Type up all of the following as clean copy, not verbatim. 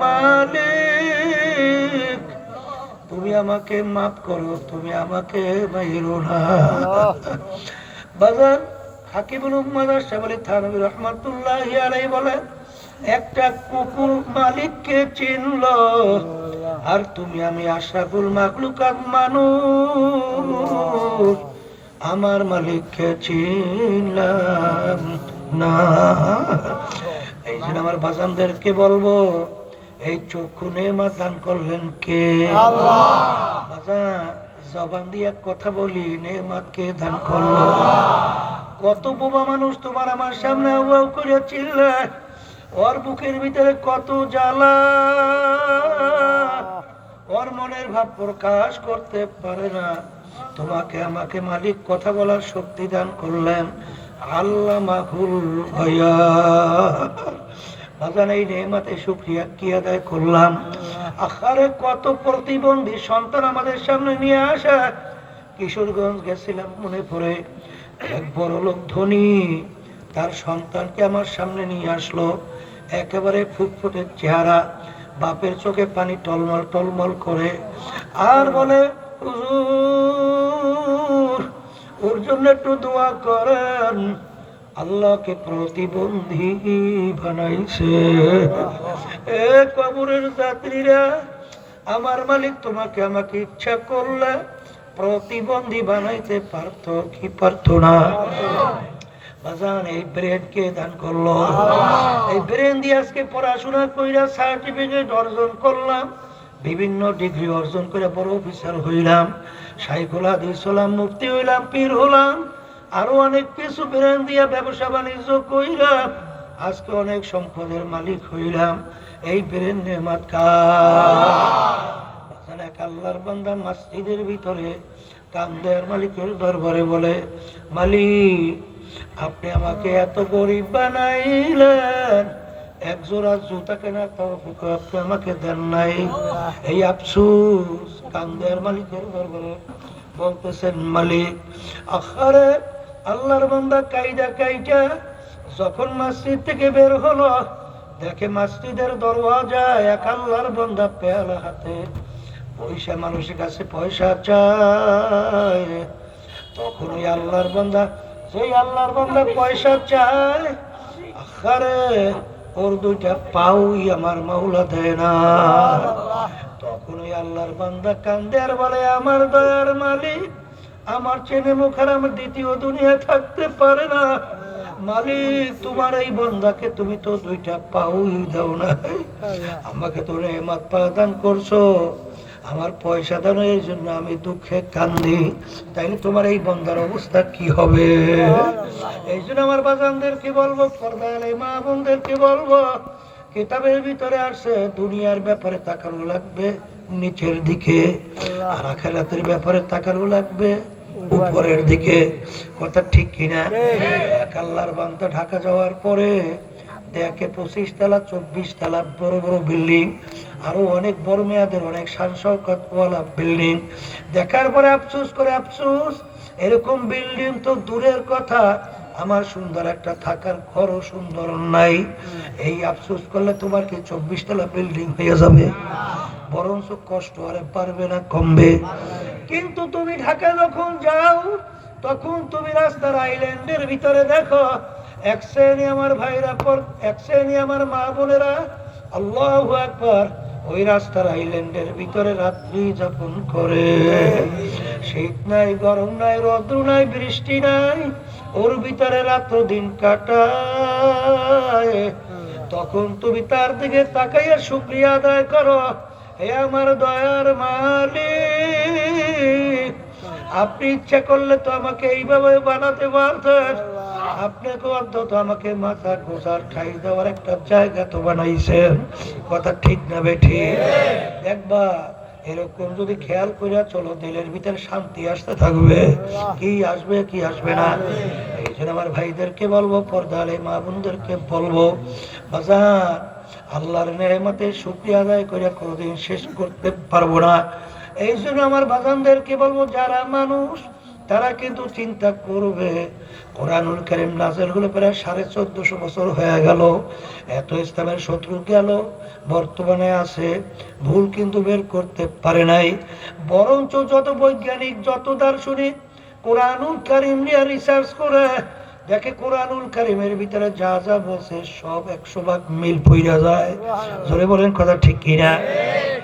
মালিক, তুমি আমাকে মাফ করো, তুমি আমাকে মাইরো না। বাজার হাকিমুল উম্মাহ সাহেব আলী থানভী রাহমাতুল্লাহি আলাইহি বলেন, একটা কুকুর মালিককে চিনলো, আর তুমি আমি আশরাফুল মাখলুকাত মানুষ আমার মালিককে চিনলাম না। এই জন্য আমার বাজানদেরকে বলবো, এই চক্ষু নেয়ামত দান করলেন কে? আল্লাহ। বাজান জবান দিয়ে কথা বলি, নেয়ামত কে দান করলো? কত বোবা মানুষ তোমার আমার সামনে আওয়াও করে চিল্লায়, ওর বুকের ভিতরে কত জ্বালা, ওর মনের ভাব প্রকাশ করতে পারে না। তোমাকে আমাকে মালিক কথা বলার শক্তি দান করলেন, আল্লামাহুল বায়ান। বাজান এই নেয়ামতে শুকরিয়া কি আদায় করলাম। আখারে কত প্রতিবন্ধী সন্তান আমাদের সামনে নিয়ে আসা। কিশোরগঞ্জ গেছিলাম, মনে পড়ে এক বড় লোক ধনী তার সন্তানকে আমার সামনে নিয়ে আসলো, একেবারে ফুটফুটে চেহারা, বাপের চোখে পানি টলমল টলমল করে, আর বলে হুজুর ওর জন্য একটু দোয়া করেন, আল্লাহকে প্রতিবন্ধী বানাইছে। এ কবরের যাত্রীরা, আমার মালিক তোমাকে আমাকে ইচ্ছা করলে প্রতিবন্ধী বানাইতে পারতো কি পারতো না? বাজান এই ব্রেন কে দান করলো? এই ব্রেন দিয়ে আজকে পড়াশোনা কইরা সার্টিফিকেট অর্জন করলাম, বিভিন্ন ডিগ্রি অর্জন করে বড় অফিসার হইলাম, শাইখুল হাদিস হলাম, মুফতি হইলাম, পীর হলাম, আরো অনেক কিছু ব্রেন দিয়া ব্যবসা বাণিজ্য কইলাম, আজকে অনেক সম্পদের মালিক হইলাম। এই ব্রেন নেয়ামত কার? এক আল্লাহর বান্দা মসজিদের ভিতরে কান্দে আর মালিকের দরবারে বলে, মালিক আপনি আমাকে এত গরিব বানাইলেন, এক জোড়া জুতা কেনার তৌফিক আপনি আমাকে দেন নাই। এই আফসোস কান্দে আর মালিকের দরবারে বলতেছেন, মালিক আখারে আল্লাহর বান্দা কাইদা কাইটা যখন মসজিদ থেকে বের হলো, দেখে মসজিদের দরওয়াজায় এক আল্লাহর বান্দা পেয়ালা হাতে পয়সা, মানুষের কাছে পয়সা চায়। তখন ওই আল্লাহর বান্দা, সেই আল্লাহর বান্দা পয়সা চায়, আখারে ওর দুইটা পাউই আমার মাওলা দেয় না। তখন ওই আল্লাহর বান্দা কান্দে আর বলে, আমার দয়ার মালিক, আমার চেনে মুখার আমার দ্বিতীয় দুনিয়া থাকতে পারে না। মালিক তোমার এই বান্দাকে তুমি তো দুইটা পাউই দাও না, আমাকে তো নেয়ামত প্রদান করছো, আমার পয়সা দানের জন্য আমি দুঃখে কান্দি, তাইলে তোমার এই বান্দার অবস্থা কি হবে? এই জন্য আমার বাজানদেরকে বলবো, পর্দার এই মা বোনদেরকে বলবো, কিতাবের ভিতরে আসে দুনিয়ার ব্যাপারে তাকানো লাগবে নিচের দিকে, আর আখিরাতের ব্যাপারে তাকানো লাগবে উপরের দিকে। কথা ঠিক কিনা? এক আল্লাহর বান্দা ঢাকা যাওয়ার পরে দেখে 25 তলা 24 তলা বড় বড় বিল্ডিং, আরো অনেক বড় মেয়াদের অনেক শান শওকতওয়ালা বিল্ডিং। দেখার পরে আফসোস করে, আফসোস এরকম বিল্ডিং তো দূরের কথা, আমার সুন্দর একটা থাকার ঘরও সুন্দর নাই। এই আফসোস করলে তোমার কি 24 তলা বিল্ডিং হয়ে যাবে? বরঞ্চ কষ্ট আরে পারবে না, কমবে। কিন্তু তুমি ঢাকা যখন যাও, তখন তুমি রাস্তার আইল্যান্ডের ভিতরে দেখো, এক শ্রেণী আমার ভাইরা পর এক শ্রেণী আমার মা বোনেরা, আল্লাহু আকবার, ওই রাস্তার আইল্যান্ডের ভিতরে রাত্রি যাপন করে। শীত নাই, গরম নাই, রৌদ্র নাই, বৃষ্টি নাই, ওর ভিতরে রাত দিন কাটায়। তখন তুমি তার দিকে তাকাইয়া শুকরিয়া আদায় করো, হে আমার দয়ার মালিক, আপনি ইচ্ছা করলে তো আমাকে এইভাবে বানাতে পারতেন, আপনাকে অন্তত আমাকে মাথা গোছার ঠাই দেওয়ার একটা জায়গা তো বানাইছেন। কথা ঠিক না বেঠি? একবার এরকম যদি খেয়াল করিয়া চলো, দিলের ভিতরে শান্তি আসতে থাকবে। কি আসবে কি আসবে না? এই জন্য আমার ভাইদেরকে বলবো, পর্দার এই মা বোনদেরকে বলবো, বাজার আল্লাহর নেয়ামতের শুকরিয়া আদায় করে কোনোদিন শেষ করতে পারবো না। এই জন্য আমার বাজানদেরকে বলবো, যারা মানুষ তারা কিন্তু চিন্তা করবে কোরআনুল কারীম নাযিল হলো প্রায় 1450 বছর হয়ে গেল, এত ইসলামের শত্রু গেল, বর্তমানে আছে, ভুল কিন্তু বের করতে পারে নাই। বরঞ্চ যত বৈজ্ঞানিক, যত দার্শনিক কোরআনুল কারীম নিয়ে রিসার্চ করে দেখে, কোরআনুল কারীমের ভিতরে যা যা বলছে সব 100 ভাগ মিল পইরা যায়। জোরে বলেন কথা ঠিক কিনা?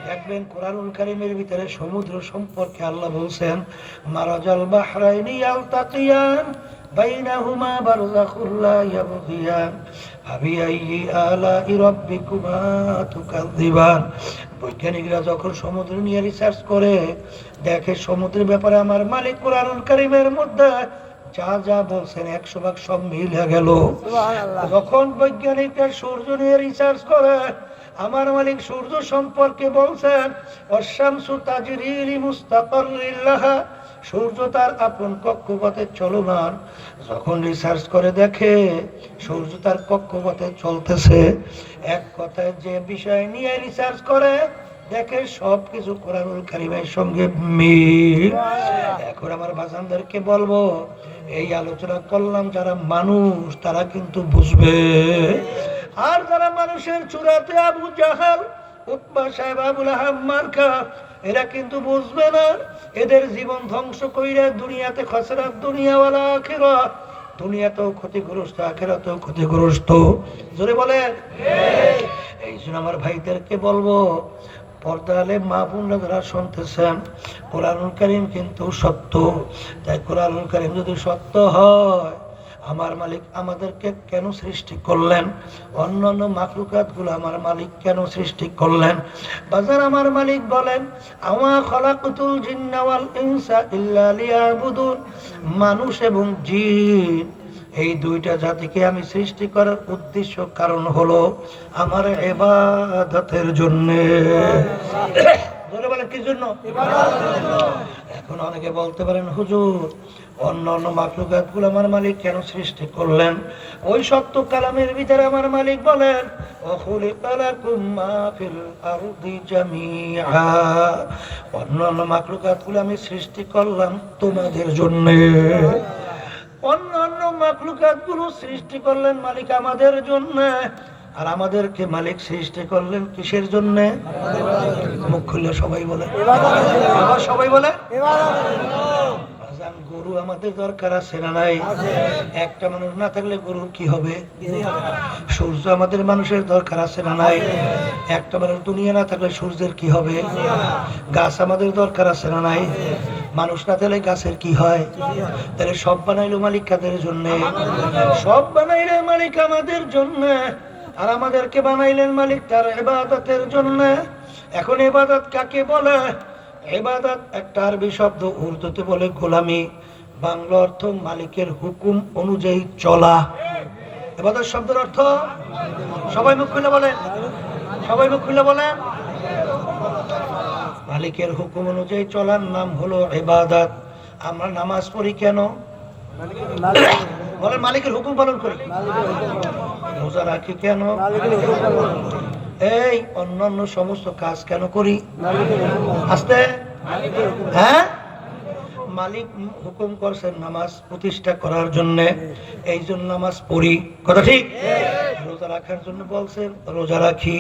দেখবেন কোরআনুল কারীমের ভিতরে সমুদ্র সম্পর্কে আল্লাহ বলছেন, মারাজাল বাহরাইনি ইয়ালতাকিয়ান বাইনাহুমা বারযাখুল লা ইয়াবগিয়ান ফাবিআইয়ি আলা'i রাব্বিকুমা তুকাযযিবান। বৈজ্ঞানিকরা যখন সমুদ্র নিয়ে রিসার্চ করে দেখে সমুদ্রের ব্যাপারে আমার মালিক কোরআনুল কারীমের মধ্যে যা যা বলছেন 100 ভাগ সব মিল হয়ে গেল। যখন বৈজ্ঞানিকরা সূর্য নিয়ে রিসার্চ করে আমার মালিক সূর্য সম্পর্কে বলছেন, ওয়াশ-শামসু তাজরি লিমুস্তাকাররিন লাহা, সূর্য তার আপন কক্ষপথে চলমান। যখন রিসার্চ করে দেখে সূর্য তার কক্ষপথে চলতেছে, এক কথায় যে বিষয় নিয়ে রিসার্চ করে দেখে সবকিছু কোরআনুল কারীমের সঙ্গে মিল। এখন আমার বাজানদেরকে বলবো, এই আলোচনা করলাম যারা মানুষ তারা কিন্তু বুঝবে, আর যারা মানুষের চূড়াতে আবু জাহাল, উতবা সাহেব, আবুল আহাব মার্কা, এরা কিন্তু বুঝবে না। এদের জীবন ধ্বংস কইরা দুনিয়াতে খসরাত দুনিয়া ওয়াল আখিরাত, দুনিয়াতেও ক্ষতিগ্রস্ত, আখিরাতেও ক্ষতিগ্রস্ত। জোরে বলেন। এই জন্য আমার ভাইদেরকে বলবো, পর্দালে মা বোনরা যারা শুনতেছেন, কোরআনুল কারীম কিন্তু সত্য। তাই কোরআনুল কারীম যদি সত্য হয়, আমার মালিক আমাদেরকে কেন সৃষ্টি করলেন, অন্যান্য মাখলুকাতগুলো আমার মালিক কেন সৃষ্টি করলেন? বাজার আমার মালিক বলেন, আমা খলাকতুল জিন্না ওয়াল ইনসা ইল্লা লিয়াবুদুন, মানুষ এবং জিন এই দুইটা জাতিকে আমি সৃষ্টি করার উদ্দেশ্য কারণ হলো আমার ইবাদতের জন্য। বলে কি জন্য? এখন অনেকে বলতে পারেন, হুজুর অন্য অন্য মাখলুকাতগুলো আমার মালিক কেন সৃষ্টি করলেন? ওই সত্য কালামের ভিতরে আমার মালিক বলেন, ওয়াখুলিকালাকুম মা ফিল আরদি জামিআ, অন্যান্য মাখলুকাতগুলো আমি সৃষ্টি করলাম তোমাদের জন্য। অন্যান্য মাখলুকাতগুলো সৃষ্টি করলেন মালিক আমাদের জন্য, আর আমাদেরকে মালিক সৃষ্টি করলেন কিসের জন্য? মুখ খুলে সবাই বলে, আবার সবাই বলে। গরু আমাদের দরকার আছে না নাই? একটা মানুষ না থাকলে গরুর কি হবে? সূর্য আমাদের মানুষের দরকার আছে না নাই? একটা মানুষ দুনিয়া না থাকলে সূর্যের কি হবে? গাছ আমাদের দরকার আছে না নাই? মানুষ না থাকলে গাছের কি হয়? তাহলে সব বানাইলো মালিক কাদের জন্য? সব বানাইলে মালিক আমাদের জন্য, আর আমাদেরকে বানাইলেন মালিক তার ইবাদতের জন্য। এখন ইবাদত কাকে বলে? ইবাদত একটা আরবি শব্দ, উর্দুতে বলে গোলামি, বাংলা অর্থ মালিকের হুকুম অনুযায়ী চলা। ইবাদত শব্দের অর্থ সবাই মুখ খুলে বলেন, সবাই মুখ খুলে বলেন। মালিকের হুকুম অনুযায়ী চলার নাম হলো ইবাদত। আমরা নামাজ পড়ি কেন? বলেন, মালিকের হুকুম পালন করি। রোজা রাখি কেন? এই অন্যান্য সমস্ত কাজ কেন করি? আস্তে, হ্যাঁ, মালিক হুকুম করছেন নামাজ প্রতিষ্ঠা করার জন্য, এই জন্য নামাজ পড়ি। কথা ঠিক? রোজা রাখার জন্য বলছেন, রোজা রাখি।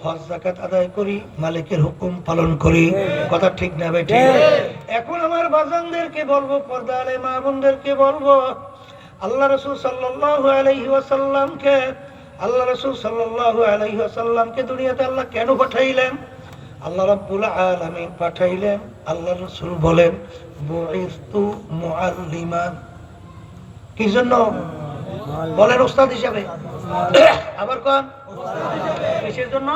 হজ যাকাত আদায় করি, মালিকের হুকুম পালন করি। কথা ঠিক না ভাই? ঠিক। এখন আমার বাজানদেরকে বলবো, পর্দা আলে মা বোনদেরকে বলবো, আল্লাহ রাসূল সাল্লাল্লাহু আলাইহি ওয়াসাল্লামকে, আল্লাহ রাসূল সাল্লাল্লাহু আলাইহি ওয়াসাল্লামকে দুনিয়াতে আল্লাহ কেন পাঠাইলেন? আল্লাহ রাব্বুল আলামিন পাঠাইলেন। আল্লাহ রাসূল বলেন, বুইসতু মুআল্লিমান। কি জন্য বলেন? ওস্তাদ হিসাবে। আবার কোন কিসের জন্য?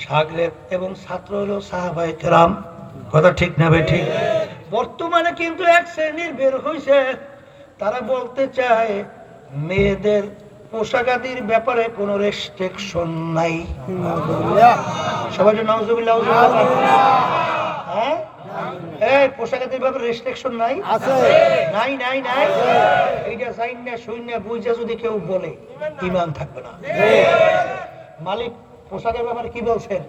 শাগরেদ এবং ছাত্র হলো সাহাবায়ে কেরাম। কথা ঠিক না ভাই? ঠিক। বর্তমানে কিন্তু এক শ্রেণীর বের হইছে, তারা বলতে চায় মেয়েদের পোশাক আদির ব্যাপারে কোনো রেস্ট্রিকশন নাই। সবাই নাউজুবিল্লাহ। হ্যাঁ, এই পোশাক আদির ব্যাপারে রেস্ট্রিকশন নাই? আছে। নাই নাই নাই, এইটা জাইন না শুইন না বুঝা যদি কেউ বলে ঈমান থাকবে না। মালিক পোশাকের ব্যাপারে কি বলছেন?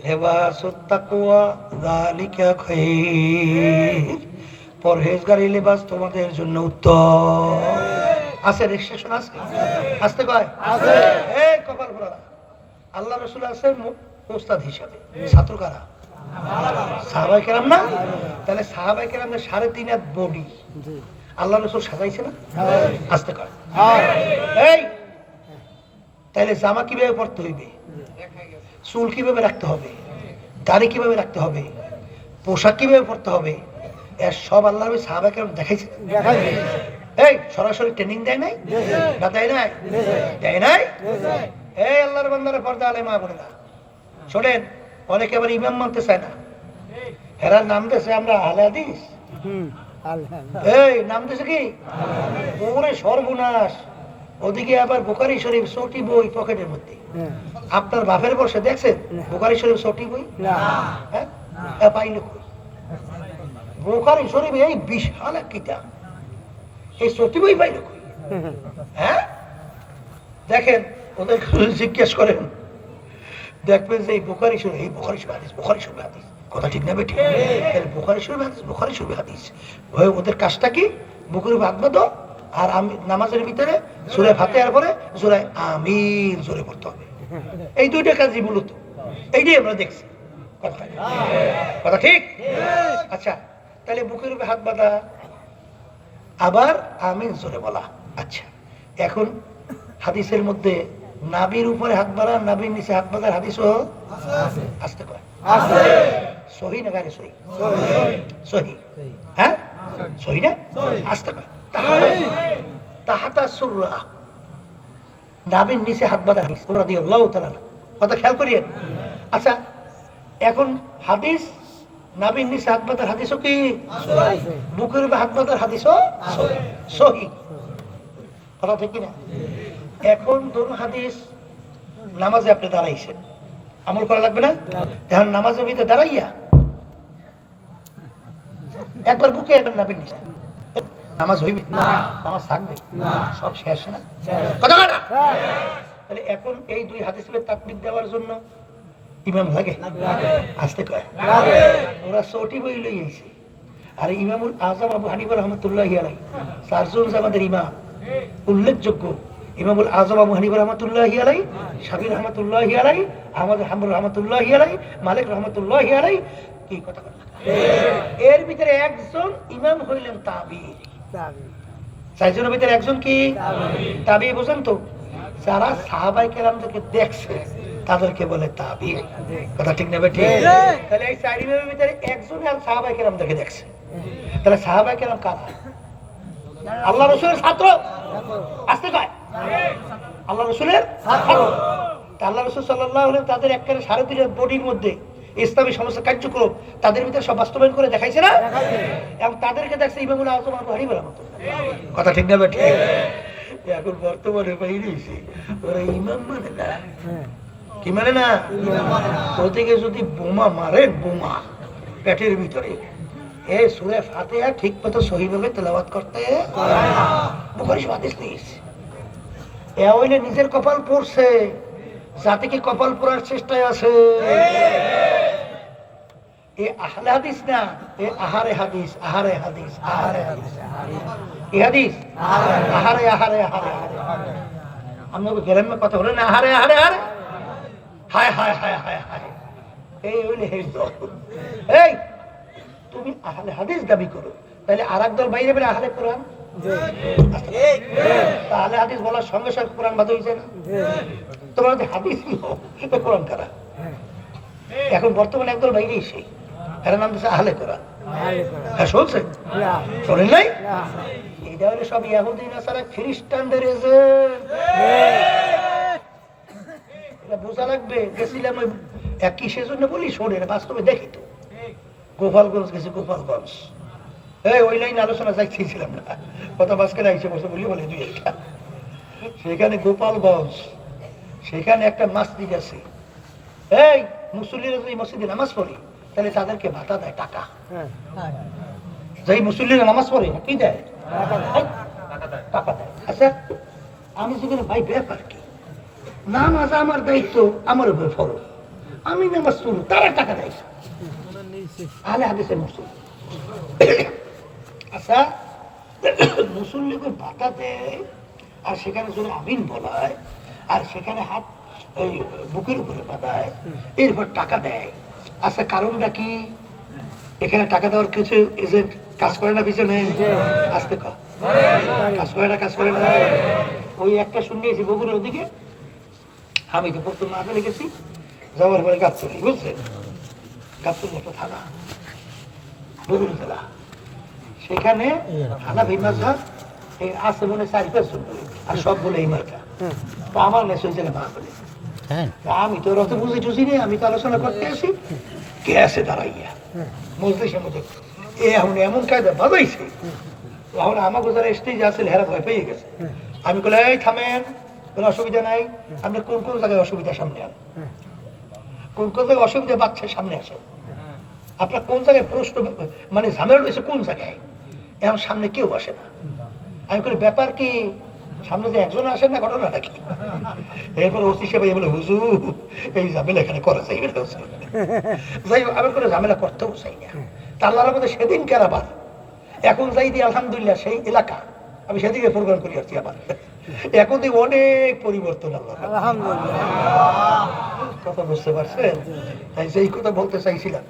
লিবাসুত তাকওয়া যালিকা খায়র, পরহেজগারি লেবাস তোমাদের জন্য উত্তম। আছে রেজিস্ট্রেশন আছে, আসতে কয় এই কপাল পোড়া। আল্লাহ রসুল আছে ওস্তাদ হিসাবে, ছাত্র কারা? সাহাবায়ে কেরাম না? তাহলে সাহাবায়ে কেরামের 3.5 হাত বডি আল্লাহ রসুল সাজাইছে না? আসতে কয় এই। তাহলে জামা কিভাবে পরতে হইবে, চুল কিভাবে রাখতে হবে, দাড়ি কিভাবে রাখতে হবে, পোশাক কিভাবে পরতে হবে, এর সব আল্লাহ নবী সাহাবায়ে কেরাম দেখাইছে। এই সরাসরি ট্রেনিং দেয় নাই? না দেয় নাই? দেয় নাই? এই আল্লাহর বান্দারা, পর্দা আলে মা বোনেরা শোনেন, অনেকে আবার ইমাম মানতে চায় না। হেরার নাম দিয়েছে আমরা আহলে হাদিস। এই নাম দিয়েছে কি? ওরে সর্বনাশ। ওদিকে আবার বুখারী শরীফ চটি বই পকেটের মধ্যে। আপনার বাপের বসে দেখছেন বুখারী শরীফ চটি বই? হ্যাঁ, পাইলে কই? বুখারী শরীফ এই বিশাল এক কিতাব, এই চটি বই পাইলে কই? হ্যাঁ, দেখেন ওদের জিজ্ঞেস করেন, দেখবেন যে এই বুখারী শরীফ, এই বুখারী শরীফ হাদিস, বুখারী শরীফ হাদিস। কথা ঠিক না বেঠিক? বুখারী শরীফ হাদিস, বুখারী শরীফ হাদিস। ওদের কাজটা কি? বুকের উপর হাত বাঁধো, আর আমি নামাজের ভিতরে সূরা ফাতিহার পরে সূরা আমিন জোরে পড়তে হবে। এই দুইটা কাজই মূলত, এইটাই আমরা দেখছি। কথা ঠিক? আচ্ছা, তাহলে বুকের উপরে হাত বাঁধা, আবার আমিন জোরে বলা। আচ্ছা, এখন হাদিসের মধ্যে নাভির উপরে হাত বাঁধা, নাভির নিচে হাত বাঁধার হাদিসও আসতে পারে। সহি না গাড়ি? সহি, সহি। হ্যাঁ, সহি না? আসতে পারে। তাহাতা সুররা, নাভির নিচে হাত বাঁধার হাদিস রাদিয়াল্লাহু তাআলা। কথা খেয়াল করিয়েন। আচ্ছা, এখন হাদিস নাভির নিচে হাত বাঁধার হাদিসও কি? বুকের উপরে হাত বাঁধার হাদিসও সহি। কথা ঠিক কিনা? এখন ধরুন হাদিস নামাজে আপনি দাঁড়াইছেন, আমল করা লাগবে না? এখন নামাজের ভিতরে দাঁড়াইয়া একবার বুকে একবার নাভির নিচে, নামাজ হইবে? নামাজ থাকবে? সব শেষ না? কথা না? তাহলে এখন এই দুই হাদিসের তাকবীর দেওয়ার জন্য ইমাম লাগে? আসতে কয় ওরা চটি বই লই আইছে। আর ইমামুল আযম আবু হানিফা রাহমাতুল্লাহি আলাইহি, চারজন আমাদের ইমাম উল্লেখযোগ্য। ইমামুল আযম আবু হানিফা রাহমাতুল্লাহি আলাইহি, শাফি রাহমাতুল্লাহি আলাইহি, আহমদ হাম্বল রাহমাতুল্লাহি আলাইহি, মালিক রাহমাতুল্লাহি আলাইহি। কি কথা বলেন? এর ভিতরে একজন ইমাম হইলেন তাবী। চারজনের ভিতরে একজন কি? তাবী। বুঝেন তো? যারা সাহাবায়ে কেরামদেরকে দেখছে তাদেরকে বলে তাবী। কথা ঠিক না বেঠিক? তাহলে এই চার ইমামের ভিতরে একজন আর সাহাবায়ে কেরামদেরকে দেখছে। তাহলে সাহাবায়ে কেরাম কারা? আল্লাহ রাসূলের ছাত্র। আসতে কয় আল্লাহ রাসূলের ছাত্র। আল্লাহ রাসূল সাল্লাল্লাহু আলাইহি ওয়াসাল্লাম তাদের একেবারে 3.5 বডির মধ্যে ইসলামী সমস্ত কার্যক্রম তাদের ভিতরে সব বাস্তবায়ন করে দেখাইছে না? এবং তাদেরকে দেখছে ইমামুল আযম আবু হানিফা রাহমাতুল্লাহ। কথা ঠিক না বেঠিক? এখন বর্তমানে বাইরেছে ওরা ইমাম মানে না। কি মানে না? ওদিকে যদি বোমা মারেন, বোমা পেটের ভিতরে, এই সূরা ফাতিহা ঠিক মতো সহিভাবে তেলাওয়াত করতে বুখারী হাদিস নিয়েছে। এ হইলে নিজের কপাল পড়ছে, জাতিকে কপাল পড়ার চেষ্টায় আছে। এ আহলে হাদিস না, এ আহারে হাদিস, আহারে হাদিস, আহারে হাদিস। এ হাদিস আহারে আহারে আহারে। আমরা গ্রামে কথা বলে না, আহারে আহারে আহারে, হায় হায় হায় হায় হায়। এই হইলে এই তুমি আহলে হাদিস দাবি করো, তাহলে আর এক দল বাইরে বেরে আহলে কোরআন। আহলে হাদিস বলার সঙ্গে সঙ্গে কোরআন বাদ হয়েছে না? তোমার হাদিস কোরআন কারা? এখন বর্তমানে একদল বাইরে এসে এর নাম দিচ্ছে আহলে কোরআন। হ্যাঁ, শুনছেন? শোনেন নাই? এটা হলে সব ইহুদি নাসারা খ্রিস্টানদের এটা বোঝা লাগবে। গেছিলাম ওই কিসের জন্য বলি, শোনেন বাস্তবে দেখি তো। গোপালগঞ্জ গেছি, গোপালগঞ্জ। এই ওই লাইন আলোচনা যাইতেছিলাম না, কথা বাসকে আইসে বসে বলি বলে দুই একটা। সেখানে গোপালগঞ্জ, সেখানে একটা মসজিদ আছে। এই মুসল্লিরা যদি মসজিদে নামাজ পড়ে তাহলে তাদেরকে ভাতা দেয়, টাকা। যেই মুসল্লিরা নামাজ পড়ে কি দেয়? টাকা দেয়। আচ্ছা, আমি যেখানে ভাই ব্যাপার কি, নামাজ আমার দায়িত্ব, আমার উপরে ফরজ, আমি নামাজ পড়ি, তারা টাকা দেয়। আহলে হাদিসের মুসলিম আচ্ছা, মুসল্লিকে বাতা দেয় আর সেখানে যদি আমিন বলায় আর সেখানে হাত ওই বুকের উপরে বাঁধায়, এরপর টাকা দেয়। আচ্ছা, কারণটা কি? এখানে টাকা দেওয়ার কিছু এজেন্ট কাজ করে না পিছনে? আসতে কাজ করে না, কাজ করে না। ওই একটা শুনিয়েছি বগুড়ার ওদিকে, আমি তো প্রথম আগে লিখেছি, যাওয়ার পরে গাবতলী, বুঝছেন? গাবতলী একটা থানা, বগুড়া জেলা। সেখানে হানাফি মাযহাব আছে মনে 4-5 আর সব বলে এই মার্কা। তো আমার নেশ হয়েছে না বলে, আমি তো অত বুঝি টুঝি নেই, আমি তো আলোচনা করতে আসি। কে আছে দাঁড়াইয়া মজলিসের মধ্যে এখন এমন কায়দা বাজাইছে, এখন আমাকে যারা স্টেজ আছে হেরা ভয় পেয়ে গেছে। আমি বলে, এই থামেন, কোনো অসুবিধা নাই, আপনি কোন কোন জায়গায় অসুবিধা সামনে আন, কোন কোন জায়গায় অসুবিধা বাচ্চা সামনে আসেন, আপনার কোন জায়গায় প্রশ্ন মানে ঝামেলা রয়েছে কোন জায়গায়, এখন সামনে কেউ আসে না। আমি বলি, ব্যাপার কি? সামনে যে একজন আসেন না, ঘটনাটা কি? এরপরে ওসি সাহেব বলে, হুজুর এই ঝামেলা এখানে করা যাই না। যাই হোক, আমি কোনো ঝামেলা করতেও চাই না। তা আল্লাহর মধ্যে সেদিন কেরাবার এখন যাই দিয়ে আলহামদুলিল্লাহ সেই এলাকা আমি সেদিকে প্রোগ্রাম করি আসছি। আবার এখন দিয়ে অনেক পরিবর্তন। আল্লাহ কথা বুঝতে পারছেন? তাই যেই কথা বলতে চাইছিলাম,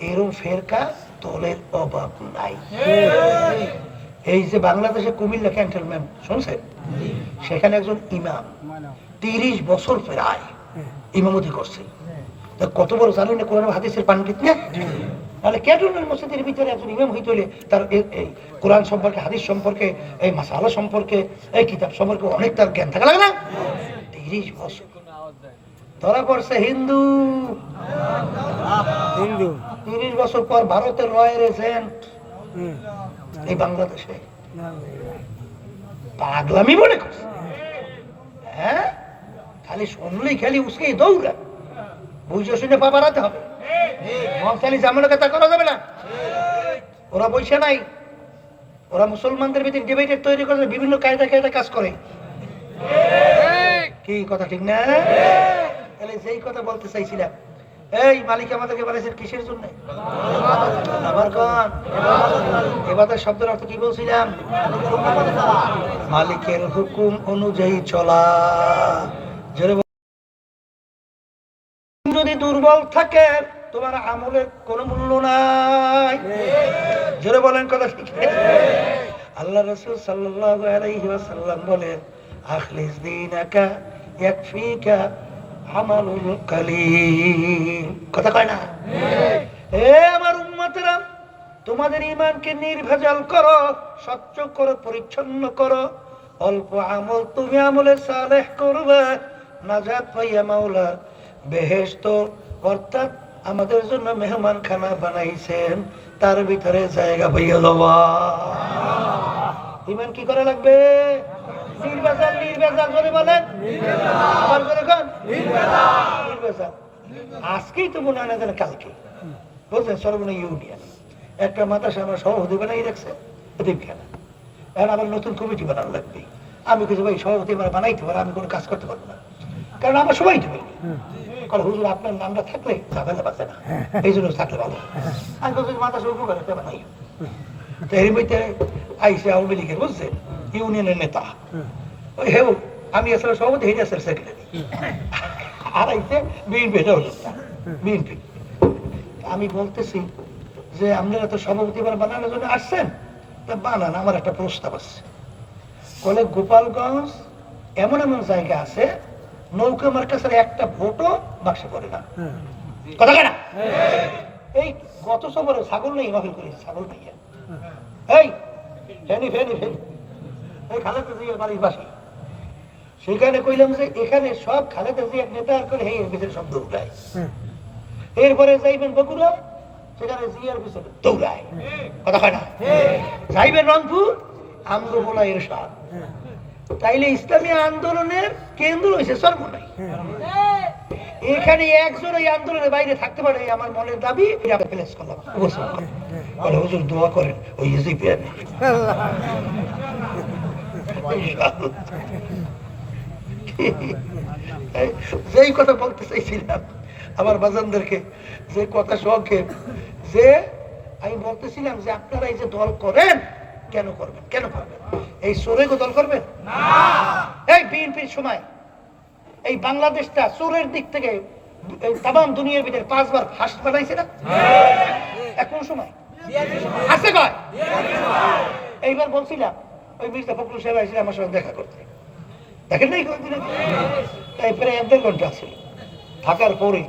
এরকম ফেরকা দলের অভাব নাই। এই যে বাংলাদেশে কুমিল্লা ক্যান্টনমেন্ট শুনছেন, সেখানে একজন ইমাম 30 বছর প্রায় ইমামতি করছে। কত বড় জানেন না, কোরআন হাদিসের পান্ডিত না? তাহলে ক্যান্টনমেন্ট মসজিদের ভিতরে একজন ইমাম হইতে হলে তার এই কোরআন সম্পর্কে, হাদিস সম্পর্কে, এই মাসালা সম্পর্কে, এই কিতাব সম্পর্কে অনেক তার জ্ঞান থাকা লাগে না? 30 বছর ধরা পড়ছে হিন্দু। 30 বছর পর ভারতের রয়ের এজেন্ট এই বাংলাদেশে পাগলামি মনে করছে। হ্যাঁ, খালি শুনলেই খালি উসকে দৌড়া, বুঝে শুনে পা বাড়াতে হবে। মহাখালী জামানো কথা করা যাবে না। ওরা বসে নাই, ওরা মুসলমানদের ভিতরে ডিবেট তৈরি করে বিভিন্ন কায়দা কায়দা কাজ করে। কি কথা ঠিক না? তাহলে যেই কথা বলতে চাইছিলাম, এই মালিক আমাদেরকে বলেছেন কিসের জন্য? আবার কোন এবারে শব্দের অর্থ কি বলছিলাম? মালিকের হুকুম অনুযায়ী চলা। যদি দুর্বল থাকে তোমার আমলের কোনো মূল্য নাই। জোরে বলেন কথা ঠিক। আল্লাহ রাসূল সাল্লাল্লাহু আলাইহি ওয়াসাল্লাম বলেন, আখলিস দীনাকা ইয়াকফিকা আমালুল কালিল। কথা কয় না? এ আমার উম্মতেরা, তোমাদের ঈমানকে নির্ভেজাল করো, স্বচ্ছ করো, পরিচ্ছন্ন করো। অল্প আমল তুমি আমলে সালেহ করবে, নাজাত পাইয়া মাওলার বেহেশত অর্থাৎ আমাদের জন্য মেহমান খানা বানাইছেন, তার ভিতরে জায়গা পাইয়া যাওয়া। ঈমান কি করা লাগবে? নির্ভেজাল। নির্ভেজাল করে বলেন, আবার করে কোন নির্ভেজাল। আজকেই তো মনে হয় না যেন কালকে বলছেন সর্বনা ইউনিয়ন একটা মাদ্রাসা আমার সভাপতি বানাই রাখছে, এদিকখানা এখন আবার নতুন কমিটি বানানো লাগবে। আমি কিছু ভাই সভাপতি আমার বানাইতে পারবো, আমি কোনো কাজ করতে পারবো না, কারণ আমার সবাই তো কারণ হুজুর আপনার নামটা থাকলে ঝামেলা বাঁচে না, এই জন্য থাকলে ভালো। আমি বলছি মাদ্রাসা উপকার একটা বানাই। তো এর মধ্যে আইসে আওয়ামী লীগের বুঝছেন ইউনিয়নের নেতা ওই হেউ, আমি আসলে সভাপতি, হেঁটে আসলে সেক্রেটারি, আর আইসে বিএনপি বিএনপি। আমি বলতেছি যে আপনারা তো সভাপতি বানানোর জন্য আসছেন, তা বানান, আমার একটা প্রস্তাব আছে। বলে গোপালগঞ্জ এমন এমন জায়গা আছে নৌকা মার্কাসের একটা ভোটও বাক্সে পড়ে না। কথা কেনা? এই গত সফরে ছাগল নেই মাফিল করেছি, ছাগল নেই। এই ফেনি ফেনি ফেনি এই খালেদা জিয়ার বাড়ির বাসা, সেখানে কইলাম যে এখানে সব খালেদা জিয়ার নেতা করে এই ভিতরে সব দৌড়ায়। এরপরে যাইবেন বগুড়া, সেখানে জিয়ার পিছনে দৌড়ায়। কথা হয় না? যাইবেন রংপুর, আমরো বলা এরশাদ। তাইলে ইসলামী আন্দোলনের কেন্দ্র হয়েছে সর্বনাই। এখানে একজন এই আন্দোলনের বাইরে থাকতে পারে, আমার মনের দাবি। হুজুর দোয়া করেন ওই যেই কথা বলতে চাইছিলাম আমার বাজানদেরকে, যে কথা সংক্ষেপ, যে আমি বলতেছিলাম যে আপনারা এই যে দল করেন কেন করবেন? কেন করবেন? এই চোরে দল করবেন না। এই বিএনপির সময় এই বাংলাদেশটা চোরের দিক থেকে তাম দুনিয়ার ভিতরে 5 বার ফার্স্ট বানাইছে না? এখন সময় আছে কয়? এইবার বলছিলাম ওই মির্জা ফখরুল সাহেব আসলে আমার সঙ্গে দেখা করতে, দেখেন নাই কয়েকদিন আগে? তাই প্রায় 1.5 ঘন্টা ছিল। থাকার পরে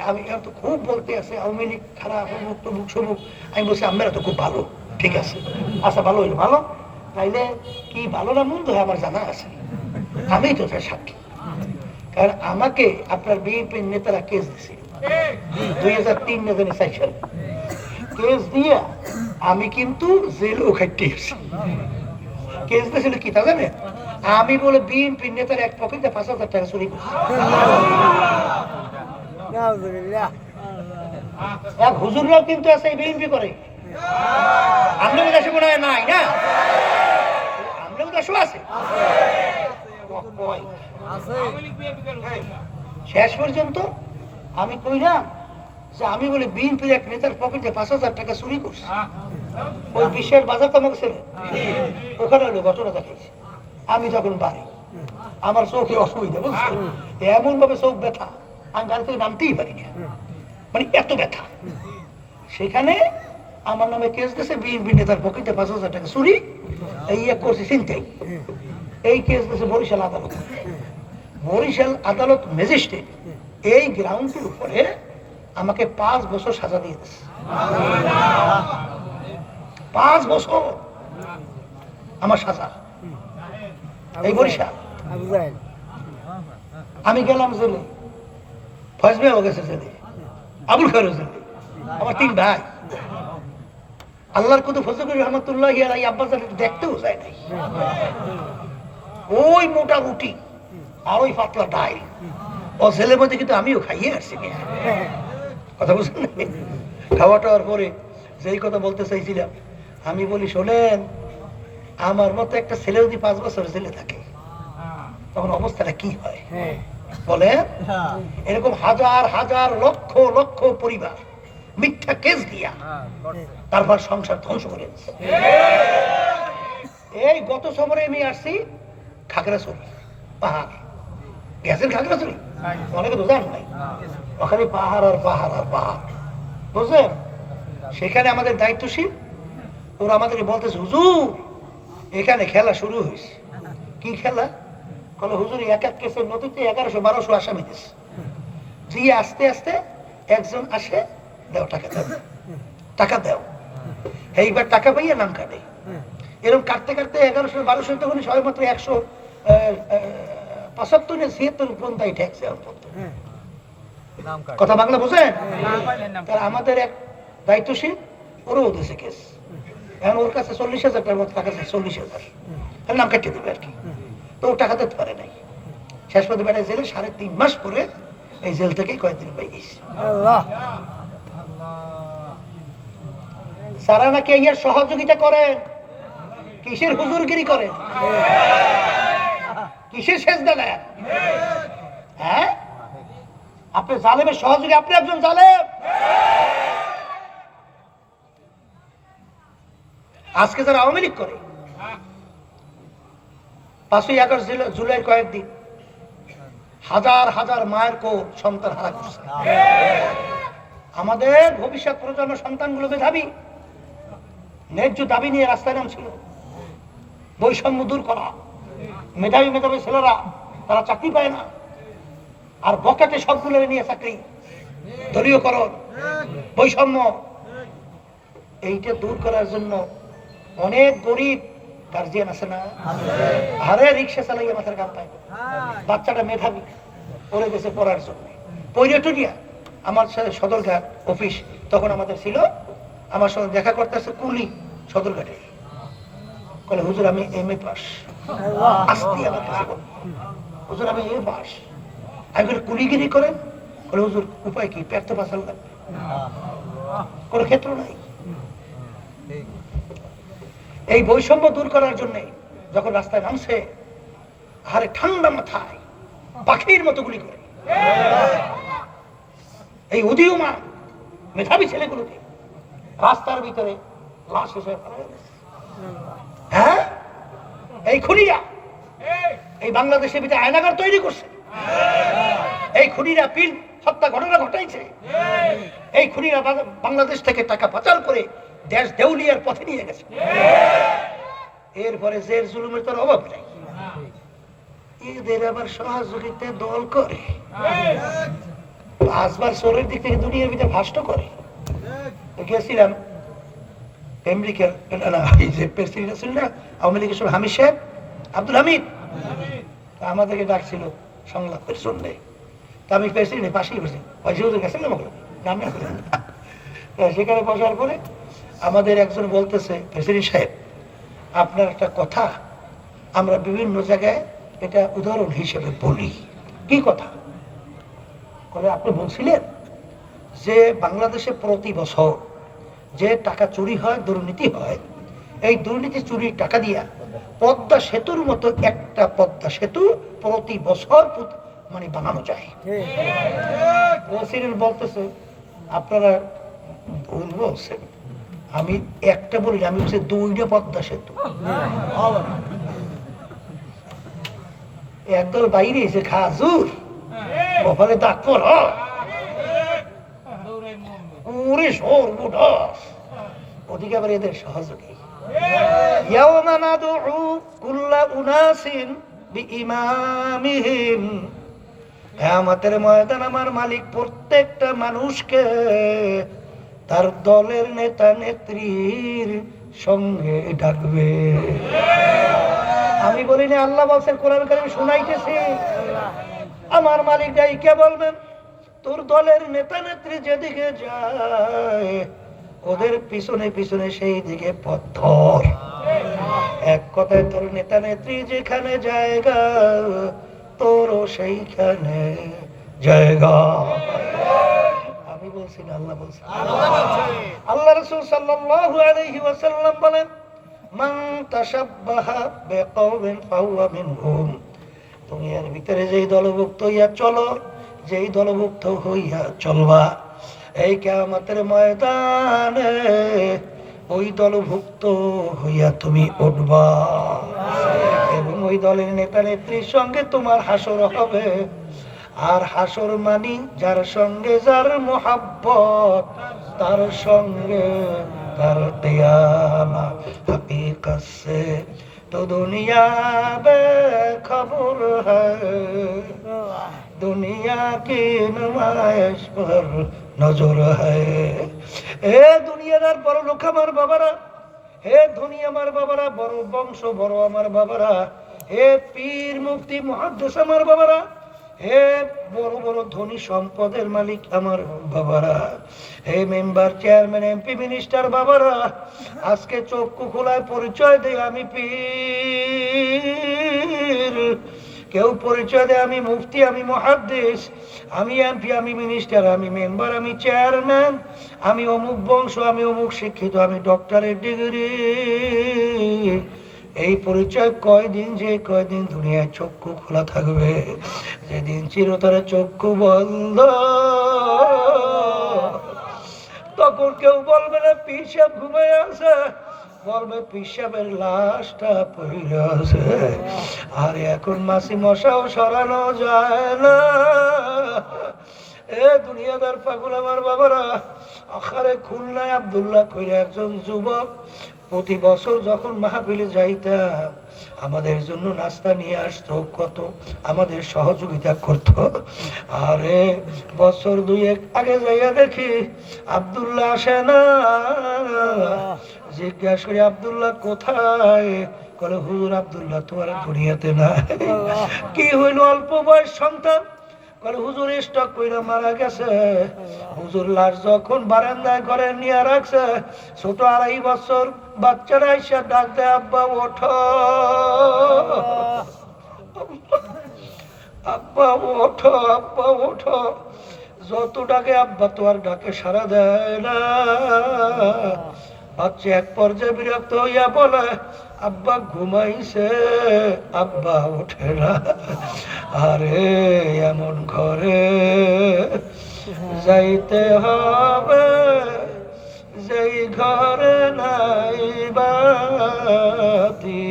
আমি তো খুব বলতে আছে আওয়ামী লীগ খারাপ, অমুক তমুক সমুক। আমি বলছি আপনারা তো খুব ভালো, ঠিক আছে, আচ্ছা ভালো হইলো ভালো, তাইলে কি ভালো না মন্দ হয় আমার জানা আছে, আমি তো তার সাক্ষী। কারণ আমাকে আপনার বিএনপির নেতারা কেস দিয়েছিল 2003 না জানি 4 সালে। কেস দিয়ে আমি কিন্তু জেলও খাইতে এসেছি। কেস দিয়েছিল কি তা জানেন? আমি বলে বিএনপির নেতার এক পকেটে 5,000 টাকা চুরি করছি। এক হুজুররাও কিন্তু আছে বিএনপি করে। আমরা দেশে মনে হয় নাই না, আমরা দেশও আছে। শেষ পর্যন্ত আমি কইলাম যে আমি বলে বিএনপির এক নেতার পকেটে 5,000 টাকা চুরি করছি। ওই বিশ্বের বাজার তো আমাকে ছেলে ওখানে হলো ঘটনা দেখাইছে। আমি যখন বাড়ি আমার চোখে অসুবিধা বুঝছেন, এমন ভাবে চোখ ব্যথা আমি গাড়ি থেকে নামতেই পারি না, মানে এত ব্যথা। সেখানে আমার নামে কেস দিয়েছে বিএনপি নেতার পকেটে 5,000 টাকা চুরি, এই এক করছে চিন্তাই। এই কেস দিয়েছে বরিশাল আদালত। বরিশাল আদালত ম্যাজিস্ট্রেট এই গ্রাউন্ডের উপরে আমাকে 5 বছর সাজা দিয়ে দিয়েছে। 5 বছর আমার সাজা এই বরিশাল। আমি গেলাম জেলে, ফয়েজ ভাইও গেছে জেলে, আবুল খায়েরও জেলে, আমার 3 ভাই। আল্লাহর কত ফজল রহমতুল্লাহ আলাই আব্বাস দেখতেও যায় নাই। ওই মোটা রুটি আর ওই পাতলা ডাল ও ছেলের মধ্যে কিন্তু আমিও খাইয়ে আসছি। কথা বুঝলেন? খাওয়া টাওয়ার পরে যেই কথা বলতে চাইছিলাম, আমি বলি শোনেন, আমার মতো একটা ছেলে যদি 5 বছর জেলে থাকে তখন অবস্থাটা কি হয় বলে? এরকম হাজার হাজার লক্ষ লক্ষ পরিবার মিথ্যা কেস দিয়া তারপর সংসার ধ্বংস করে দিচ্ছে। এই গত সমরে আমি আসছি খাগড়াছড়ি পাহাড়, গেছেন খাগড়াছড়ি? অনেকে তো জান নাই, ওখানে পাহাড় আর পাহাড় আর পাহাড়, বুঝলেন? সেখানে আমাদের দায়িত্বশীল ওরা আমাদেরকে বলতেছে হুজুর এখানে খেলা শুরু হয়েছে। কি খেলা? বলে হুজুর এক এক কেসের নদীতে 1100-1200 আসামি দিচ্ছে। দিয়ে আস্তে আস্তে একজন আসে, দাও টাকা দাও, টাকা দাও, এইবার টাকা পাইয়া নাম কাটে। এরকম কাটতে কাটতে 1100-1200 তখন সবাই মাত্র 175-76 পর্যন্ত ঠেকছে। কথা বাংলা বোঝেন? তারা আমাদের এক দায়িত্বশীল ওরও দিয়েছে কেস। এখন ওর কাছে 40,000 টাকার মতো টাকা আছে, 40,000 নাম কাটিয়ে দেবে আর কি। তো ও টাকা দিতে পারে নাই। শেষ পর্যন্ত বেড়ায় জেলে 3.5 মাস পরে এই জেল থেকে কয়েকদিন পাই গেছে। সারা নাকি ইয়ার সহযোগিতা করেন, কিসের হুজুরগিরি করেন, কিসের সেজদা দেন? হ্যাঁ, আপনি জালেমের সহযোগী, আপনি একজন জালেম। আজকে যারা আওয়ামী লীগ করে 5ই আগস্ট জুলাই কয়েকদিন হাজার হাজার মায়ের কোল সন্তান হারা করছে। আমাদের ভবিষ্যৎ প্রজন্মের সন্তানগুলো মেধাবী, ন্যায্য দাবি নিয়ে রাস্তায় নামছিল। বৈষম্য দূর করা, মেধাবী মেধাবী ছেলেরা তারা চাকরি পায় না, আর বকেটে সবগুলো নিয়ে চাকরি, দলীয়করণ, বৈষম্য, এইটা দূর করার জন্য অনেক গরিব গার্জিয়ান আছে না, হারে রিক্সা চালাইয়া মাথার কাম পায়। বাচ্চাটা মেধাবী, পড়ে গেছে পড়ার জন্য, পৈরেটুরিয়া আমার সাথে সদরঘাট অফিস তখন আমাদের ছিল, আমার সঙ্গে দেখা করতেছে কুলি সদরঘাটে, বলে হুজুর আমি MA পাস। আসতে আমার কাছে বল, হুজুর আমি MA পাস। আমি বলি কুলিগিরি করেন? বলে হুজুর উপায় কি, পেট তো বাঁচাল লাগবে, কোনো ক্ষেত্র নাই। এই বৈষম্য দূর করার জন্য যখন রাস্তায় নামছে, আরে ঠান্ডা মাথায় পাখির মতো গুলি করে এই উদীয়মান মেধাবী ছেলেগুলোকে রাস্তার ভিতরে লাশ হিসেবে ফেলা হয়েছে। হ্যাঁ, এই খুনিরা এই বাংলাদেশের ভিতরে আয়নাগার তৈরি করছে, এই খুনিরা পীর হত্যা ঘটনা ঘটাইছে, এই খুনিরা বাংলাদেশ থেকে টাকা পাচার করে দেশ দেউলিয়ার পথে নিয়ে গেছে। এরপরে জের জুলুমের তোর অভাব নাই, এদের আবার সহযোগিতায় দল করে, 5 বার চোরের দিক থেকে দুনিয়ার ভিতরে ভাষ্ট করে। গেছিলাম আমেরিকার প্রেসিডেন্ট ছিল না আওয়ামী লীগের সব হামিদ সাহেব, আব্দুল হামিদ, আমাদেরকে ডাকছিল সংলাপের জন্য। তা আমি প্রেসিডেন্ট পাশেই বসে ওদের গেছেন নামে সেখানে বসার পরে আমাদের একজন বলতেছে, প্রেসিডেন্ট সাহেব আপনার একটা কথা আমরা বিভিন্ন জায়গায় এটা উদাহরণ হিসেবে বলি। কি কথা? বলে আপনি বলছিলেন যে বাংলাদেশে প্রতি বছর যে টাকা চুরি হয়, দুর্নীতি হয়, এই দুর্নীতি চুরির টাকা দিয়া পদ্মা সেতুর মতো একটা পদ্মা সেতু প্রতি বছর মানে বানানো যায়। প্রেসিডেন্ট বলতেছে আপনারা ভুল বলছেন, আমি একটা বলি, আমি বলছি 2টা পদ্মা সেতু। একদল বাইরে এসে খাজুর ওখানে ডাক্তার ওদিকে আবার এদের সহযোগী। কিয়ামতের ময়দান আমার মালিক প্রত্যেকটা মানুষকে তার দলের নেতা নেত্রীর সঙ্গে ডাকবে। আমি বলিনি, আল্লাহ বলছেন কোরআন কারীম শুনাইতেছি, আমার মালিক ডাইকে বলবেন তোর দলের নেতা নেত্রী যেদিকে যায় ওদের পিছনে পিছনে সেই দিকে পথ ধর। এক কথায় তোর নেতা নেত্রী যেখানে জায়গা তোরও সেইখানে জায়গা। আমি বলছি না, আল্লাহ বলছেন। আল্লাহ রাসূল সাল্লাল্লাহু আলাইহি ওয়াসাল্লাম বলেন মান তাশাব্বাহা বিকাওমিন ফাহুয়া মিনহুম। তুমি এর ভিতরে যেই দলভুক্ত হইয়া চলো, যেই দলভুক্ত হইয়া চলবা, এই কিয়ামতের ময়দানে ওই দলভুক্ত হইয়া তুমি উঠবা এবং ওই দলের নেতা নেত্রীর সঙ্গে তোমার হাসর হবে। আর হাসর মানি যার সঙ্গে যার মোহাব্বত তার সঙ্গে তার কিয়ামত হাকিকত সে তো দুনিয়া বেখবর হ্যায়, দুনিয়া কি নুমাইশ পর নজর হ্যায়। এ দুনিয়ার বড় লোক আমার বাবারা, হে দুনিয়া আমার বাবারা, বড় বংশ বড় আমার বাবারা, হে পীর মুফতি মুহাদ্দিস আমার বাবারা, হে বড় বড় ধনী সম্পদের মালিক আমার বাবারা, হে মেম্বার চেয়ারম্যান এমপি মিনিস্টার বাবারা, আজকে চক্ষু খোলায় পরিচয় দেয় আমি পীর। কেউ পরিচয় দেয় আমি মুফতি, আমি মুহাদ্দিস, আমি এমপি, আমি মিনিস্টার, আমি মেম্বার, আমি চেয়ারম্যান, আমি অমুক বংশ, আমি অমুক শিক্ষিত, আমি ডক্টরের ডিগ্রি। এই পরিচয় কয়দিন, যে কয়দিন দুনিয়ায় চক্ষু খোলা থাকবে, যেদিন চিরতরে চক্ষু বন্ধ তখন কেউ বলবে না পীর সাহেব ঘুমিয়ে আছে, বলবে পীর সাহেবের লাশটা পড়ে আছে। আর এখন মাছি মশাও সরানো যায় না। এ দুনিয়াদার পাগল আমার বাবারা, আখারে খুলনায় আব্দুল্লাহ কইরা একজন যুবক প্রতি বছর যখন মাহফিলে যাইতাম আমাদের জন্য নাস্তা নিয়ে আসতো, কত আমাদের সহযোগিতা করত। আরে বছর 2 আগে যাইয়া দেখি আব্দুল্লাহ আসে না। জিজ্ঞাসা করি আব্দুল্লাহ কোথায়? বলে হুজুর আব্দুল্লাহ তোমার দুনিয়াতে নাই। কি হইল? অল্প বয়স সন্তান। বলে হুজুর স্টক কইরা মারা গেছে। হুজুর লাশ যখন বারান্দায় ঘরে নিয়ে রাখছে, ছোট 2.5 বছর বাচ্চারা এসে ডাক দেয় আব্বা ওঠো, আব্বা ওঠো, আব্বা ওঠো। যত ডাকে আব্বা তো আর ডাকে সাড়া দেয় না। বাচ্চা এক পর্যায়ে বিরক্ত হইয়া বলে আব্বা ঘুমাইছে, আব্বা ওঠে না। আরে এমন ঘরে যাইতে হবে যেই ঘরে নাই সাথী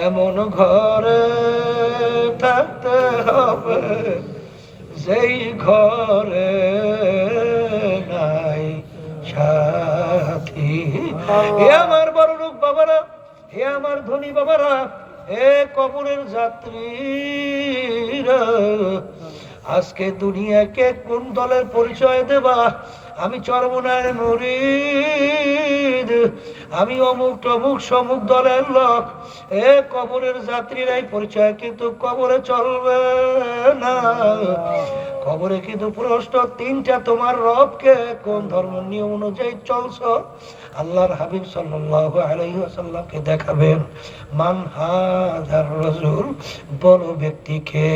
এমন ঘরে থাকতে হবে যেই ঘরে নাই সাথী। হে আমার বড় লোক বাবারা, হে আমার ধনী বাবারা, হে কবরের যাত্রীরা, আজকে দুনিয়াকে কোন দলের পরিচয় দেবা? আমি চরমনায়ের মুরিদ, আমি অমুক তমুক সমুক দলের লোক। এ কবরের যাত্রীরাই পরিচয়, কিন্তু কবরে চলবে না। কবরে কিন্তু প্রশ্ন তিনটা, তোমার রবকে কোন ধর্মের নিয়ম অনুযায়ী চলছ? আল্লাহর হাবিব সাল্লাল্লাহু আলাইহি ওয়াসাল্লামকে দেখাবেন, মান হাযার রাসূল, বলো ব্যক্তিকে।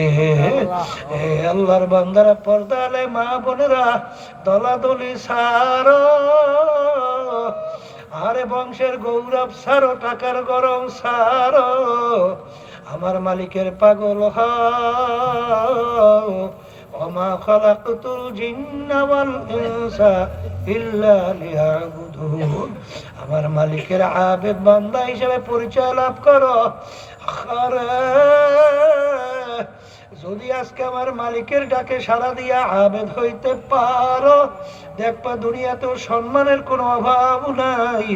এ আল্লাহর বান্দারা, পর্দালে মা বোনেরা, দলাদলি সারো, আরে বংশের গৌরব সারো, টাকার গরম সারো, আমার মালিকের পাগল হও। ওমা খালাকতুল জিন্না ওয়াল ইনসা ইল্লা লিয়াবুদুন, আমার মালিকের আবেদ বান্দা হিসেবে পরিচয় লাভ করো। আরে যদি আজকে আমার মালিকের ডাকে সাড়া দিয়া আবেদ হইতে পারো, দেখবা দুনিয়াতেও সম্মানের কোনো অভাব নাই,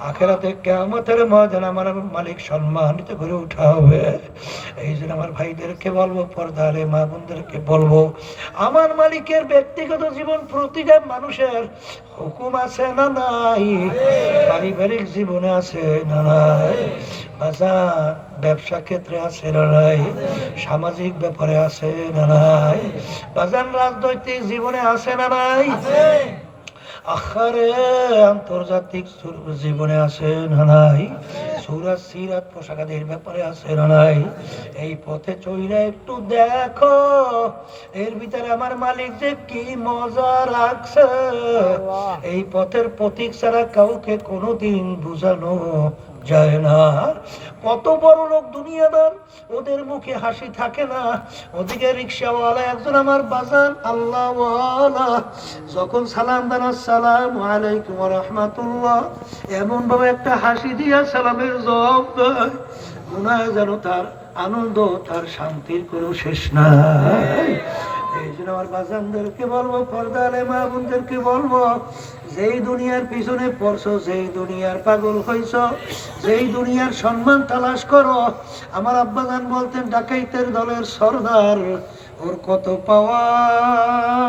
আখেরাতে কিয়ামতের ময়দান আমার মালিক সম্মানিত করে উঠাবে। এই জন্য আমার ভাইদেরকে বলবো, পর্দারে মা বোনদেরকে বলবো, আমার মালিকের ব্যক্তিগত জীবন প্রতিটা মানুষের হুকুম আছে না নাই? পারিবারিক জীবনে আছে না নাই? বাজার ব্যবসা ক্ষেত্রে আছে না নাই? সামাজিক ব্যাপারে আছে না নাই? বাজার রাজনৈতিক জীবনে আছে না নাই? আখারে আন্তর্জাতিক জীবনে আছে না নাই? সুরাত সিরাত পোশাকাদের ব্যাপারে আছে না নাই? এই পথে চইরা একটু দেখো, এর ভিতরে আমার মালিক যে কি মজা রাখছে। এই পথের প্রতীক ছাড়া কাউকে কোনোদিন বুঝানো যায় না। কত বড় লোক দুনিয়াদার, ওদের মুখে হাসি থাকে না। ওদিকে রিক্সাওয়ালা একজন আমার বাজান আল্লাহওয়ালা, যখন সালাম দেন আসসালামু আলাইকুম ওয়া রাহমাতুল্লাহ, এমন ভাবে একটা হাসি দিয়া সালামের জবাব দেয়, মনে হয় যেন তার আনন্দ, তার শান্তির কোনো শেষ নাই। এই জন্য আমার বাজানদেরকে বলবো, পর্দারে মা বোনদেরকে বলবো, যেই দুনিয়ার পিছনে পড়ছো, যেই দুনিয়ার পাগল হইছ, যেই দুনিয়ার সম্মান তালাশ করো, আমার আব্বাজান বলতেন ডাকাইতের দলের সর্দার, ওর কত পাওয়ার।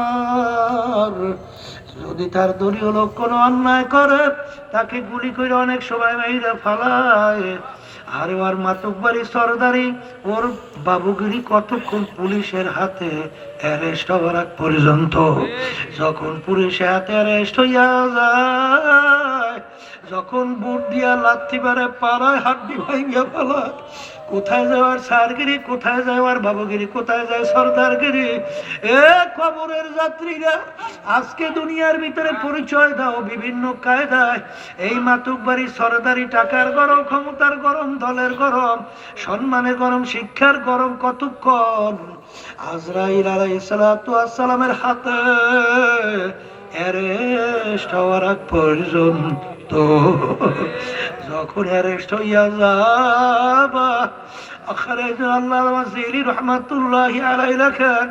যদি তার দলীয় লোক কোনো অন্যায় করে, তাকে গুলি করে অনেক সময় মেয়েরা ফালায়। আর ওর মাতুকবাড়ি সরদারি, ওর বাবুগিরি কতক্ষণ পুলিশের হাতে অ্যারেস্ট হওয়ার আগ পর্যন্ত। যখন পুলিশের হাতে অ্যারেস্ট হইয়া যায়, যখন বুট দিয়া লাথি মারে, পাড়ায় হাড্ডি ভাঙিয়া ফেলায়, কোথায় যাওয়ার সারগিরি, কোথায় যাওয়ার বাবুগিরি, কোথায় যায় সর্দারগিরি? এ কবরের যাত্রীরা, আজকে দুনিয়ার ভিতরে পরিচয় দাও বিভিন্ন কায়দায়। এই মাতুকবাড়ি সরদারি, টাকার গরম, ক্ষমতার গরম, দলের গরম, সম্মানের গরম, শিক্ষার গরম কতক্ষণ? আজরাইল আলাইহিস সালাতু ওয়াস সালামের হাতে অ্যারেস্ট হওয়ার আগ পর্যন্ত। যখন অ্যারেস্ট হইয়া যাবা, আখারে আল্লাহর ওয়াজিরি রহমাতুল্লাহি আলাইহি লেখেন,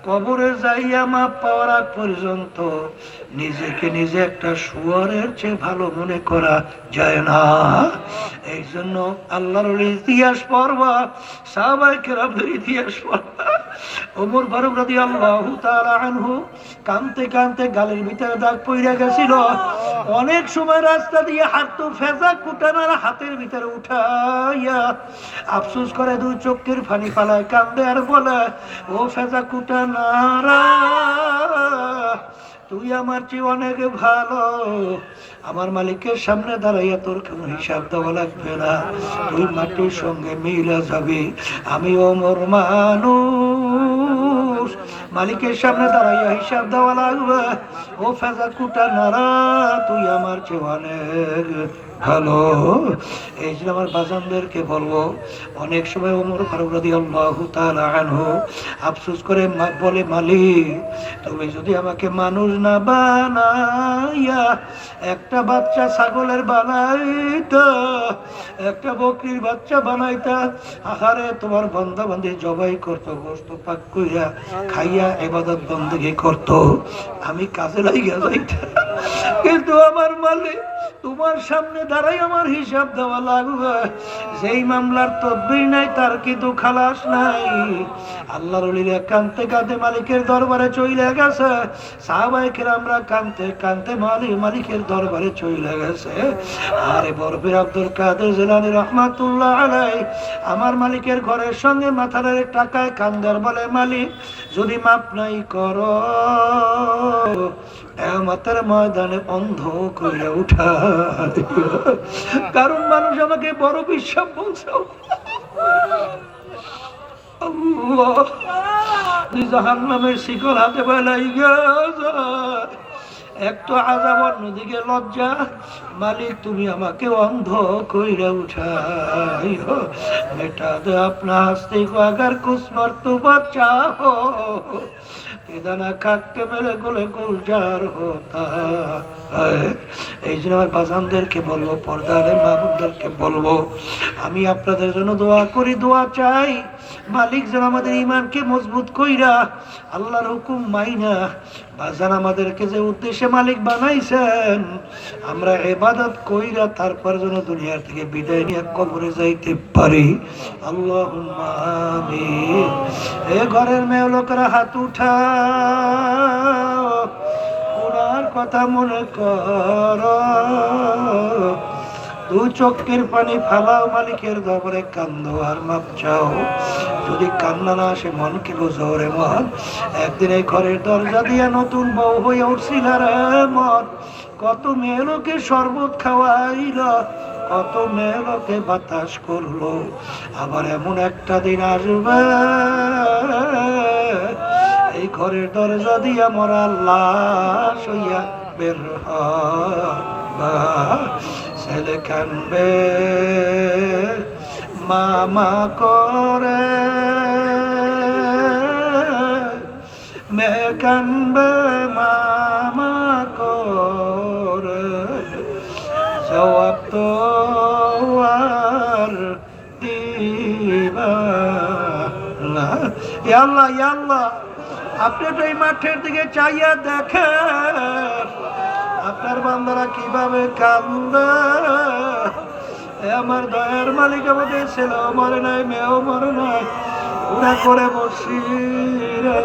কবরে যাইয়া মাপ পাওয়ার আগ পর্যন্ত নিজেকে নিজে একটা শুয়োরের চেয়ে ভালো মনে করা যায় না। এই জন্য আল্লাহর ইতিহাস পড়বা, সাহাবায়ে কেরামদের ইতিহাস পড়বা। ওমর ফারুক রাদিয়াল্লাহু তাআলা আনহু কাঁদতে কাঁদতে গালের ভিতরে দাগ পইড়া গেছিল। অনেক সময় রাস্তা দিয়ে হাঁটতো, ফেজা কুটানার হাতের ভিতরে উঠাইয়া আফসোস করে দুই চোখের পানি পালায়, কান্দে আর বলে, ও ফেজা কুটানারা, তুই আমার চেয়ে অনেক ভালো, আমার মালিকের সামনে দাঁড়াইয়া তোর কোনো হিসাব দেওয়া লাগবে না, তুই মাটির সঙ্গে মিলে যাবি। আমি ওমর মানুষ, মালিকের সামনে দাঁড়াইয়া হিসাব দেওয়া লাগবে। ও ফেজা কুটানারা, তুই আমার চেয়ে অনেক ভালো। এই জন্য আমার বাজানদেরকে বলবো, অনেক সময় ওমর ফারুক রাদিয়াল্লাহু তাআলা আনহু আফসোস করে বলে, মালিক তুমি যদি আমাকে মানুষ না বানাইয়া একটা বাচ্চা ছাগলের বানাইতা, একটা বকরির বাচ্চা বানাইতা, আহারে তোমার বান্দা বান্দি জবাই করতো, গোশত পাক কইরা খাইয়া ইবাদত বন্দেগি করতো, আমি কাজে লাগিয়া যাইতাম। কিন্তু আমার মালিক তোমার সামনে দাঁড়াই আমার হিসাব দেওয়া লাগবে। যেই মামলার তদবির নাই তার কিন্তু খালাস নাই। আল্লাহর ওলিরা কানতে কাঁদতে মালিকের দরবারে চইলে গেছে, সাহাবায়ে কেরামরা কানতে কানতে মালিকের দরবারে চইলে গেছে। আরে বরফির আব্দুল কাদের জিলানী রহমাতুল্লাহ আলাইহি আমার মালিকের ঘরের সঙ্গে মাথার টাকায় কান্দার বলে, মালিক যদি মাপ নাই করো কিয়ামতের ময়দানে অন্ধ করে উঠা। কারণ মানুষ আমাকে বড় বিশ্বাস বলছে। আল্লাহ জাহান্নামের শিকল হাতে বেলাই গেছে, একটু আযাব অন্যদিকে লজ্জা। মালিক তুমি আমাকে অন্ধ কইরা উঠাইও, বেটা দে আপনা হস্তে কো আগার কুছ মর্তবা চাহো, ইদানা খাককে মেরে গোলে গুলজার হতা। এই জন্য আমার বাজানদেরকে বলবো, পর্দার মাহবুবদেরকে বলবো, আমি আপনাদের জন্য দোয়া করি, দোয়া চাই মালিক যেন আমাদের ইমানকে মজবুত কইরা আল্লাহর হুকুম মাইনা বাজান আমাদেরকে যে উদ্দেশ্যে মালিক বানাইছেন আমরা ইবাদত কইরা তারপর যেন দুনিয়ার থেকে বিদায় নিয়ে কবরে যাইতে পারি। আল্লাহুম্মা আমিন। এ ঘরের মেয়ে লোকেরা হাত উঠাও, গুনার কথা মনে করো, দু চোখের পানি ফালাও, মালিকের দরবারে কান্দো আর মাপ চাও। যদি কান্না না আসে মনকে বুঝো রে মন, একদিন এই ঘরের দরজা দিয়া নতুন বউ হয়ে উঠছিল রে মন, কত মেয়ে লোকে শরবত খাওয়াইল, কত মেয়ে লোকে বাতাস করলো, আবার এমন একটা দিন আসবে এই ঘরের দরজা দিয়া মরা লাশ হইয়া বের হবা। ছেলে কানবে মামা করে, মেয়ে কানবে মামা করে, জবাব তো আর দিবা না। ইয়া আল্লাহ, ইয়া আল্লাহ, আপনি তো এই মাঠের দিকে চাইয়া দেখেন আপনার বান্দারা কিভাবে কান্দে। আমার দয়ার মালিক আমাদের ছেলেও মরে নাই, মেয়েও মরে নাই, ওরা করে বসি রে,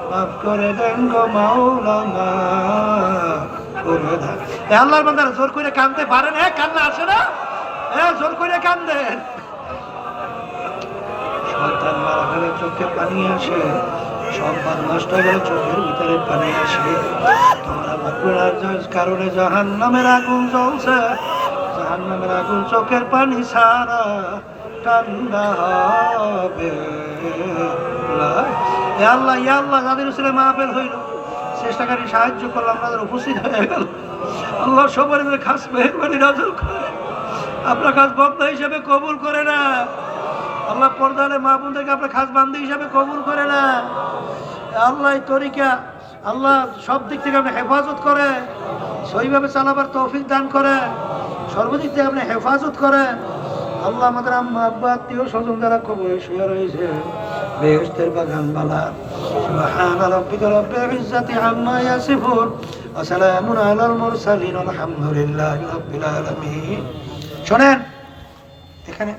মাফ করে দেন গো মাওলানা করে দেন। আল্লাহর বান্দারা জোর করে কান্দতে পারেন, হ্যাঁ কান্না আসে না, হ্যাঁ জোর করে কান্দেন। সন্তান মারা গেলে চোখে পানি আসে, সম্মান নষ্ট হয়ে গেলে চোখের ভিতরে পানি আসে। তোমরা গুনার কারণে জাহান্নামের আগুন জ্বলছে, জাহান্নামের আগুন চোখের পানি ছাড়া ঠান্ডা হবে। আল্লাহ, ইয়া আল্লাহ, যাদের ছেলে মাহফিল হইল, চেষ্টাকারী সাহায্য করলাম, তাদের উপস্থিত হয়ে গেল, আল্লাহ সবার খাস মেহরবানি নজর করে আপনার কাজ বন্ধা হিসেবে কবুল করে না। আল্লাহ পর্দালে মা বোনদেরকে আপনার খাস বান্ধবী হিসাবে কবুল করে না। আল্লাহ তরিকা আল্লাহ সব দিক থেকে আপনি হেফাজত করে, সহিভাবে চালাবার তৌফিক দান করে, সর্বদিক থেকে আপনি হেফাজত করে। আল্লাহ আমাদের আম্মা আব্বা আত্মীয় স্বজন যারা কবরে শুয়ে রয়েছে বেহেশতের বাগান বালা। সুবহানা রাব্বিকা রাব্বিল ইজ্জাতি আম্মা ইয়াসিফুন ওয়া সালামুন আলাল মুরসালিন আলহামদুলিল্লাহি রাব্বিল আলামিন। শোনেন এখানে